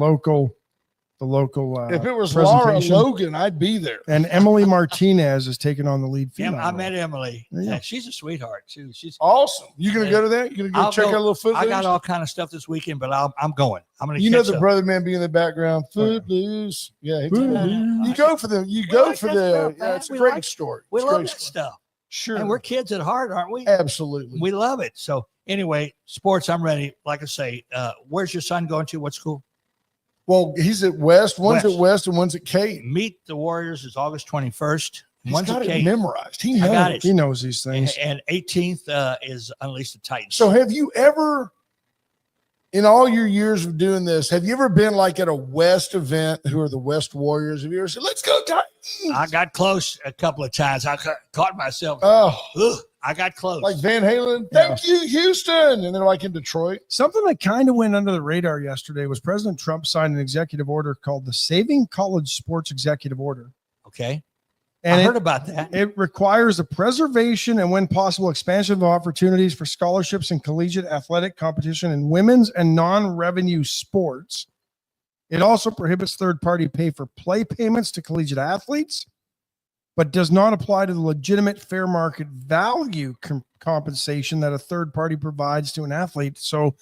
the the local. If it was Laura presentation. Logan, I'd be there. And Emily Martinez is taking on the lead female. I met Emily. There you go. Yeah, she's a sweetheart too. She's Awesome. You gonna Yeah. go to that? You gonna go check out a little Footloose? I got all kind of stuff this weekend, but I'm going. I'm gonna. You know catch the up. brother man be in the background. Footloose. Yeah. Footloose. You go for the. You We go like for that the. stuff, Yeah, man. it's a We great like- story. We It's a love great that story. stuff, Sure. and we're kids at heart, aren't we? Absolutely. We love it. So anyway, sports. I'm ready. Like I say, where's your son going to? What school? Well, he's at West. One's West. at West and one's at Kate. Meet the Warriors is August 21st. He's One's got at it Kate, memorized. He I knows. got it. He knows these things. and 18th is Unleash the Titans. So have you ever, in all your years of doing this, have you ever been like at a West event who are the West Warriors? Have you ever said, let's go Titans? I got close a couple of times. I caught myself. Oh, Ugh, I got close. like Van Halen. Thank you, Houston. And they're like in Detroit. Something that kind of went under the radar yesterday was President Trump signed an executive order called the Saving College Sports Executive Order. Okay. And I it- heard about that. It requires the preservation and, when possible, expansion of opportunities for scholarships and collegiate athletic competition in women's and non-revenue sports. It also prohibits third-party pay for play payments to collegiate athletes, but does not apply to the legitimate fair market value compensation that a third party provides to an athlete. So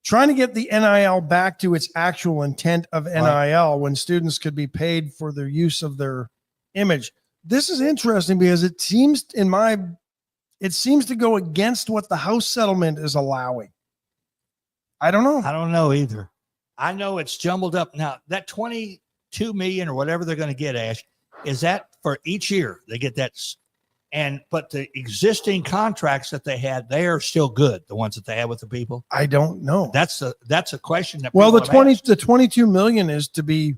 trying to get the NIL back to its actual intent of NIL when students could be paid for their use of their image. This is interesting because it seems to go against what the House settlement is allowing. I don't know. I don't know either. I know it's jumbled up. Now, that 22 million or whatever they're going to get, Ash, is that for each year? They get that. But the existing contracts that they had, they are still good. The ones that they had with the people. I don't know. That's a question that. Well, people have asked. the 22 million is to be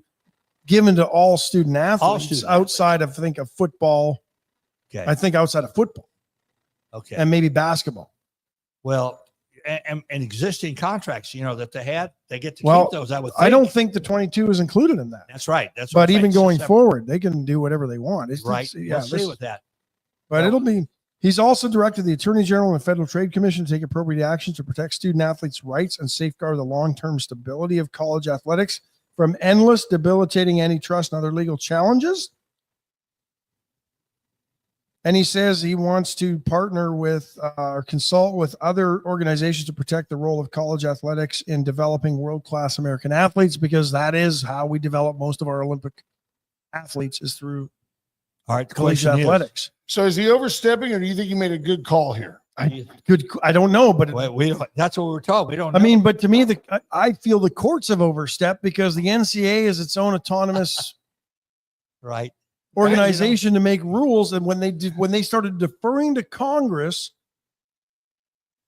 given to all student athletes student outside of, I think, of football. Okay. I think outside of football Okay. and maybe basketball. Well, and existing contracts, that they had, they get to Well, keep those. I would. I don't think the 22 is included in that. That's right. That's. what But I'm even saying. going So, forward, they can do whatever they want. right? Yeah. We'll see with that. But it'll be. He's also directed the Attorney General and Federal Trade Commission to take appropriate actions to protect student athletes' rights and safeguard the long-term stability of college athletics from endless, debilitating antitrust and other legal challenges. And he says he wants to partner with or consult with other organizations to protect the role of college athletics in developing world-class American athletes, because that is how we develop most of our Olympic athletes, is through All right. The collegiate question is, athletics. So is he overstepping, or do you think he made a good call here? I don't know, but that's what we're told. We don't. I know. mean, but to me, I feel the courts have overstepped because the NCAA is its own autonomous right. organization to make rules, and when they started deferring to Congress,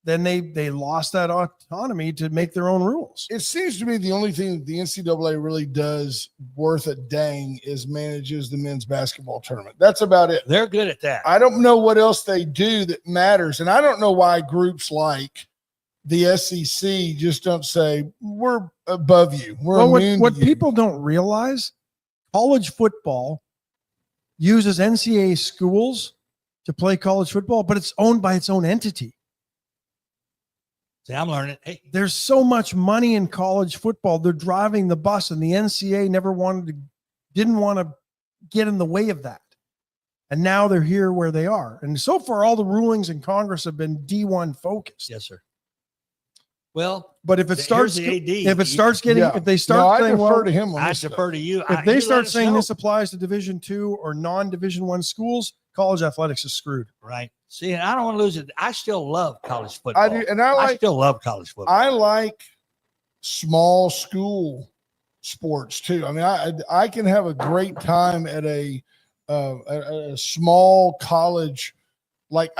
then they lost that autonomy to make their own rules. It seems to me the only thing that the NCAA really does worth a dang is manages the men's basketball tournament. That's about it. They're good at that. I don't know what else they do that matters. And I don't know why groups like the SEC just don't say, we're above you. We're immune What to you. people don't realize, college football uses NCAA schools to play college football, but it's owned by its own entity. See, I'm learning. Hey, There's so much money in college football. They're driving the bus, and the NCAA didn't want to get in the way of that. And now they're here where they are. And so far, all the rulings in Congress have been D1 focused. yes, sir. Well, But if it here's starts, the AD. if it starts getting, Yeah. if they No, start I saying, defer well, to him on I this stuff. defer to you. if they You start let us saying know. this applies to Division II or non-Division I schools, college athletics is screwed. Right. See, and I don't want to lose it. I still love college football. I do, and I still love college football. I like small school sports too. I mean, I can have a great time at a small college, like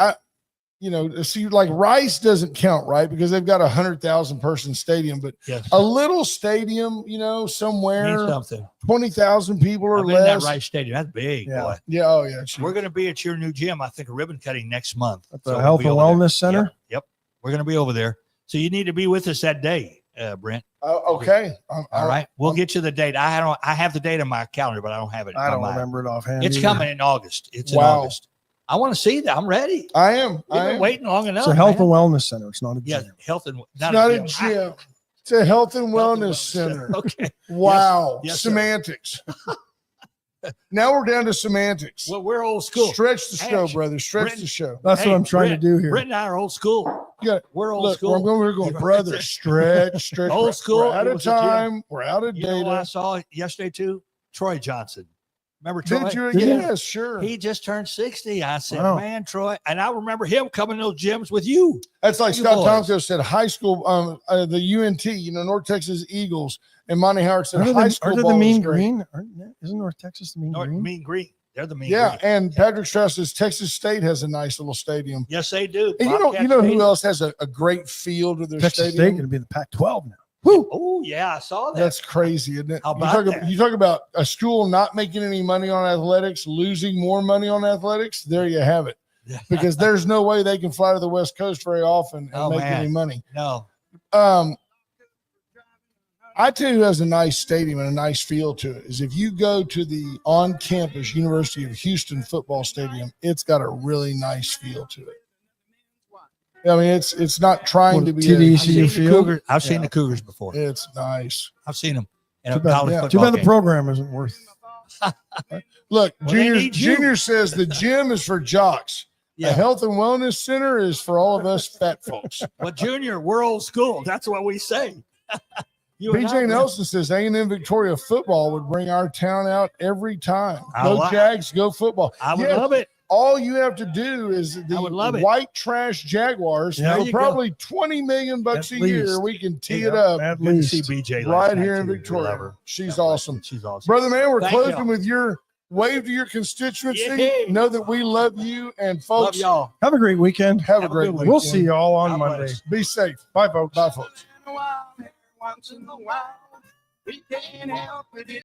see, like Rice doesn't count, right? Because they've got 100,000 person stadium, but yes. a little stadium, Means somewhere something. 20,000 people or I've been in less. that Rice Stadium. That's big, Yeah. boy. Yeah, oh yeah. Sure. We're going to be at your new gym. I think a ribbon cutting next month. At the we'll Health be and over there. Wellness Center? Yep. We're going to be over there. So you need to be with us that day, Brent. Okay. All right. We'll get you the date. I have the date on my calendar, but I don't have it. I on don't mine. remember it offhand. It's either. coming in August. It's in Wow. August. I want to see that. I'm ready. I am. We've been waiting long enough. It's a health man. and wellness center. It's not a Yeah, gym. health and It's not a gym. gym. to Health and Wellness Center. Okay. Wow. Yes, sir. Semantics. Now we're down to semantics. Well, we're old school. Stretch the show, Hey, brother. Stretch Britain- the show. That's what I'm trying to do here. Britt and I are old school. Yeah. We're old Look, school. we're going, brother. Stretch. Old school. We're out It of was a gym. time. We're out of You know what I data. saw yesterday too? Troy Johnson. Remember Troy? Did you? Did you? Yes, sure. He just turned 60. I said, Wow. man, Troy. And I remember him coming to those gyms with you. That's like You Scott boys. Tomko said, high school, the UNT, North Texas Eagles, and Monty Howard said Aren't high they school the ball is Mean great. Green? Isn't North Texas the Mean Green? Mean Green. They're the Mean Yeah, Green. and Patrick Strauss says Texas State has a nice little stadium. Yes, they do. And Bobcat you know who Stadium. else has a great field to their Texas State stadium? going to be the Pac-12 now. Oh, yeah, I saw that. That's crazy, isn't it? How about that? You talk about a school not making any money on athletics, losing more money on athletics. There you have it. Because there's no way they can fly to the West Coast very often and Oh, make man. any money. No. I tell you who has a nice stadium and a nice feel to it is if you go to the on-campus University of Houston football stadium, it's got a really nice feel to it. I mean, it's not trying to be. TDECU field? I've seen the Cougars before. It's nice. I've seen them in a Too bad, college yeah. Too football bad the game. program isn't worth. Look, Well, they need you. Junior says the gym is for jocks. The Yeah. health and wellness center is for all of us fat folks. Well, Junior, we're old school. That's what we say. You and I, BJ man. Nelson says A&M Victoria football would bring our town out every time. I Go like- Jags, go football. I would Yes, love it. all you have to do is the would love it. white trash Jaguars Yeah. for There you go. probably $20 million At a year. least. We can tee Yeah, it up at Good to see least. BJ last right night, here in too. We Victoria. love her. She's God bless awesome. her. She's awesome. Brother man, we're Thank closing y'all. with your wave to your constituency. Yay. Know that we love you and Love folks, y'all. Have a great weekend. have a Have a great good weekend. We'll see you all on God Monday. bless. Be safe. Bye, folks. Bye, folks. Once in a while, we can't help it.